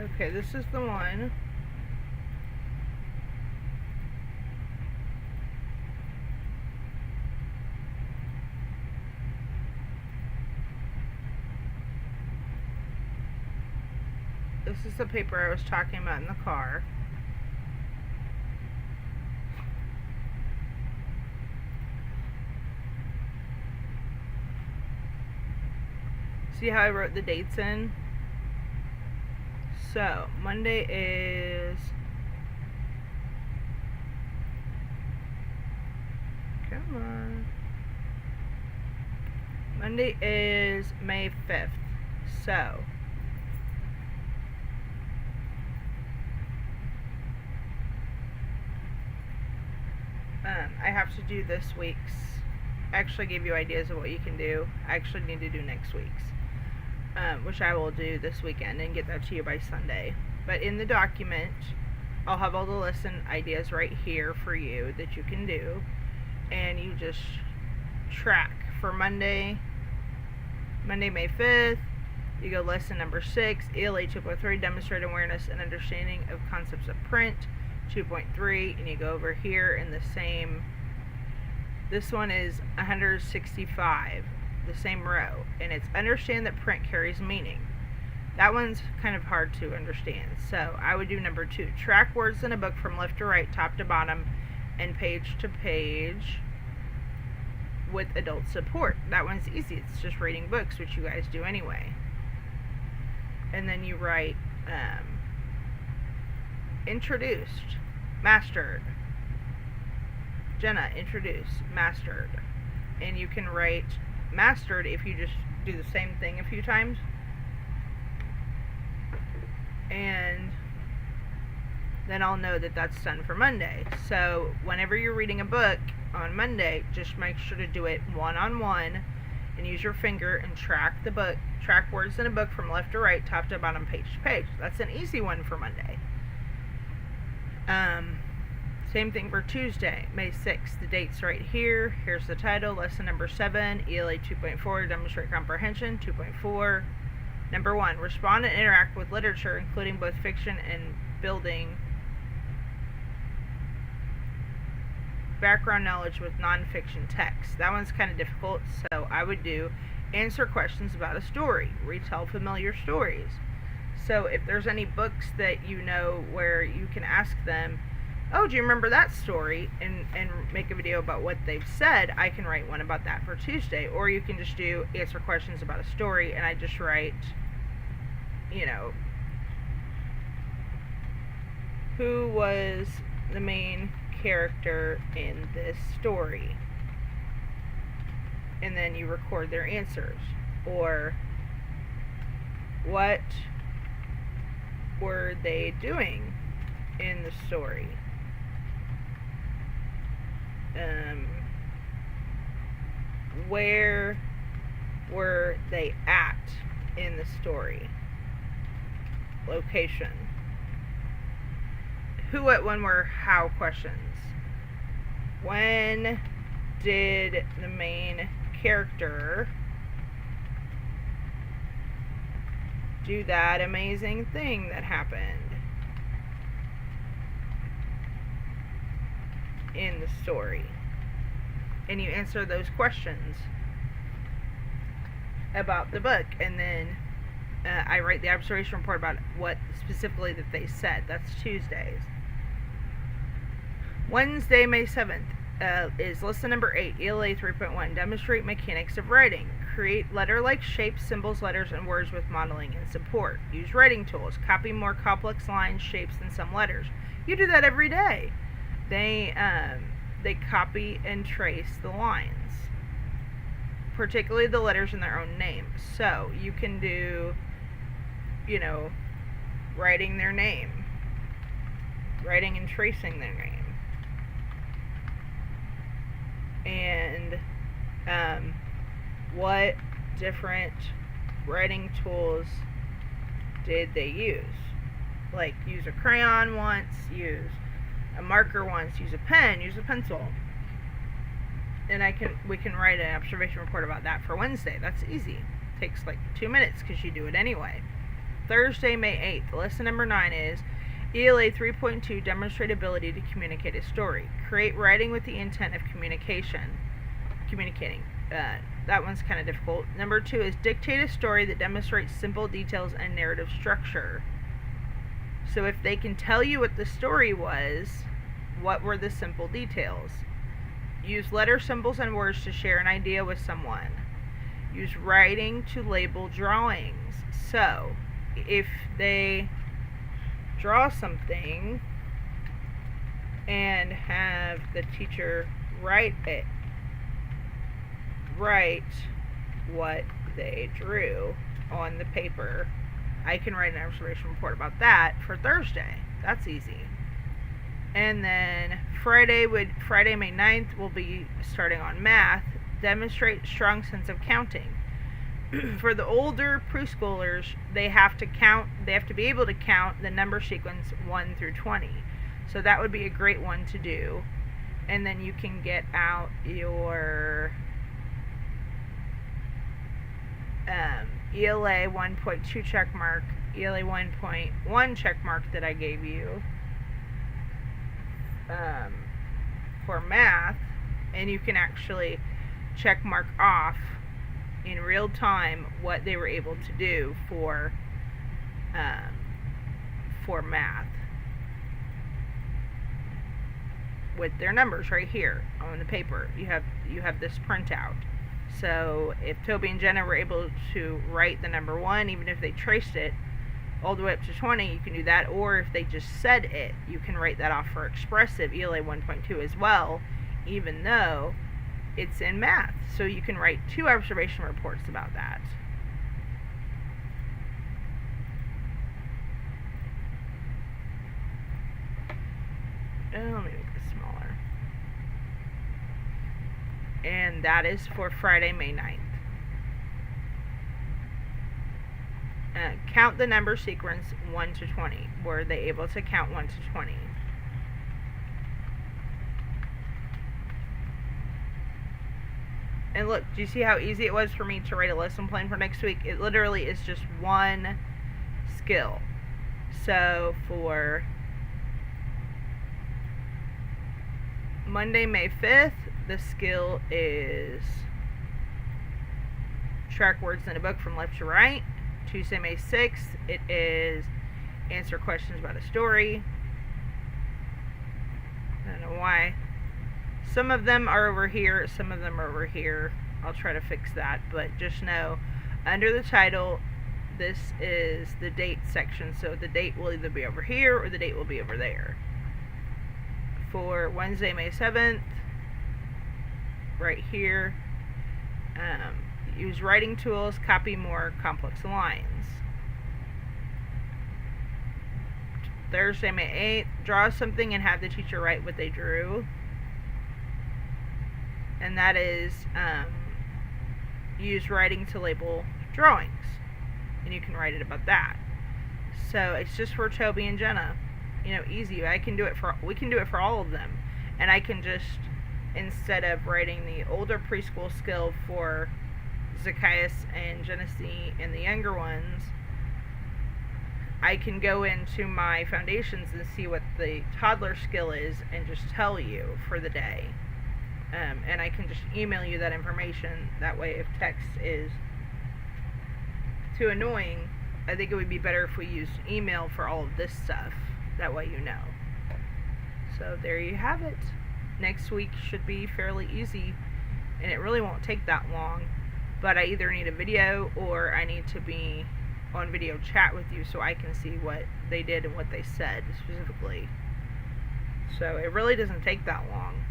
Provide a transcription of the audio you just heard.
Okay, this is the one. This is the paper I was talking about in the car. See how I wrote the dates in? So, Monday is... Come on. Monday is May 5th. So, I have to do this week's. I actually gave you ideas of what you can do. I actually need to do next week's, which I will do this weekend and get that to you by Sunday. But in the document, I'll have all the lesson ideas right here for you that you can do, and you just track for Monday, May 5th. You go lesson number 6, ELA 2.3, demonstrate awareness and understanding of concepts of print. 2.3, and you go over here in the same, this one is 165, the same row, and it's understand that print carries meaning. That one's kind of hard to understand, so I would do number 2, track words in a book from left to right, top to bottom, and page to page with adult support. That one's easy, it's just reading books, which you guys do anyway. And then you write introduced, mastered. Jenna, introduced, mastered. And you can write mastered if you just do the same thing a few times. And then I'll know that that's done for Monday. So whenever you're reading a book on Monday, just make sure to do it one-on-one and use your finger and track the book, track words in a book from left to right, top to bottom, page to page. That's an easy one for Monday. Same thing for Tuesday, May 6th. The date's right here. Here's the title, lesson number 7, ELA 2.4, demonstrate comprehension. 2.4, number 1, respond and interact with literature, including both fiction and building background knowledge with non-fiction text. That one's kind of difficult, so I would do answer questions about a story, retell familiar stories. So if there's any books that you know where you can ask them, oh, do you remember that story, and make a video about what they've said, I can write one about that for Tuesday. Or you can just do answer questions about a story, and I just write, you know, who was the main character in this story? And then you record their answers. Or what were they doing in the story? Where were they at in the story? Location. Who, what, when, where, how questions. When did the main character do that amazing thing that happened in the story? And you answer those questions about the book, and then I write the observation report about what specifically that they said. That's Tuesdays. Wednesday, May 7th is lesson number 8, ELA 3.1, demonstrate mechanics of writing. Create letter-like shapes, symbols, letters, and words with modeling and support. Use writing tools. Copy more complex lines, shapes than some letters. You do that every day. They copy and trace the lines, particularly the letters in their own name. So you can do, you know, writing their name, writing and tracing their name. And what different writing tools did they use? Like, use a crayon once, use a marker once, use a pen, use a pencil. And we can write an observation report about that for Wednesday. That's easy. It takes like 2 minutes because you do it anyway. Thursday, May 8th, lesson number 9 is ELA 3.2, demonstrate ability to communicate a story. Create writing with the intent of communicating. That one's kind of difficult. Number 2 is dictate a story that demonstrates simple details and narrative structure. So if they can tell you what the story was, what were the simple details? Use letter symbols and words to share an idea with someone. Use writing to label drawings. So if they draw something and have the teacher write what they drew on the paper, I can write an observation report about that for Thursday. That's easy. And then Friday, May 9th, will be starting on math. Demonstrate strong sense of counting. For the older preschoolers, they have to be able to count the number sequence 1 through 20. So that would be a great one to do. And then you can get out your ELA 1.2 check mark, ELA 1.1 check mark that I gave you for math, and you can actually check mark off in real time what they were able to do for math with their numbers right here on the paper. You have this printout. So if Toby and Jenna were able to write the number 1, even if they traced it all the way up to 20, you can do that. Or if they just said it, you can write that off for expressive ELA 1.2 as well, even though it's in math. So you can write 2 observation reports about that. Let me make this smaller. And that is for Friday, May 9th. Count the number sequence 1 to 20. Were they able to count 1 to 20? And look, do you see how easy it was for me to write a lesson plan for next week? It literally is just one skill. So for Monday, May 5th, the skill is track words in a book from left to right. Tuesday, May 6th, it is answer questions about a story. I don't know why. Some of them are over here, some of them are over here. I'll try to fix that, but just know, under the title, this is the date section, so the date will either be over here or the date will be over there. For Wednesday, May 7th, right here, use writing tools, copy more complex lines. Thursday, May 8th, draw something and have the teacher write what they drew. And that is use writing to label drawings. And you can write it about that. So it's just for Toby and Jenna. You know, easy. We can do it for all of them. And I can just, instead of writing the older preschool skill for Zacchaeus and Genesee and the younger ones, I can go into my foundations and see what the toddler skill is and just tell you for the day. And I can just email you that information. That way, if text is too annoying, I think it would be better if we used email for all of this stuff. That way you know. So there you have it. Next week should be fairly easy, and it really won't take that long. But I either need a video or I need to be on video chat with you so I can see what they did and what they said specifically. So it really doesn't take that long.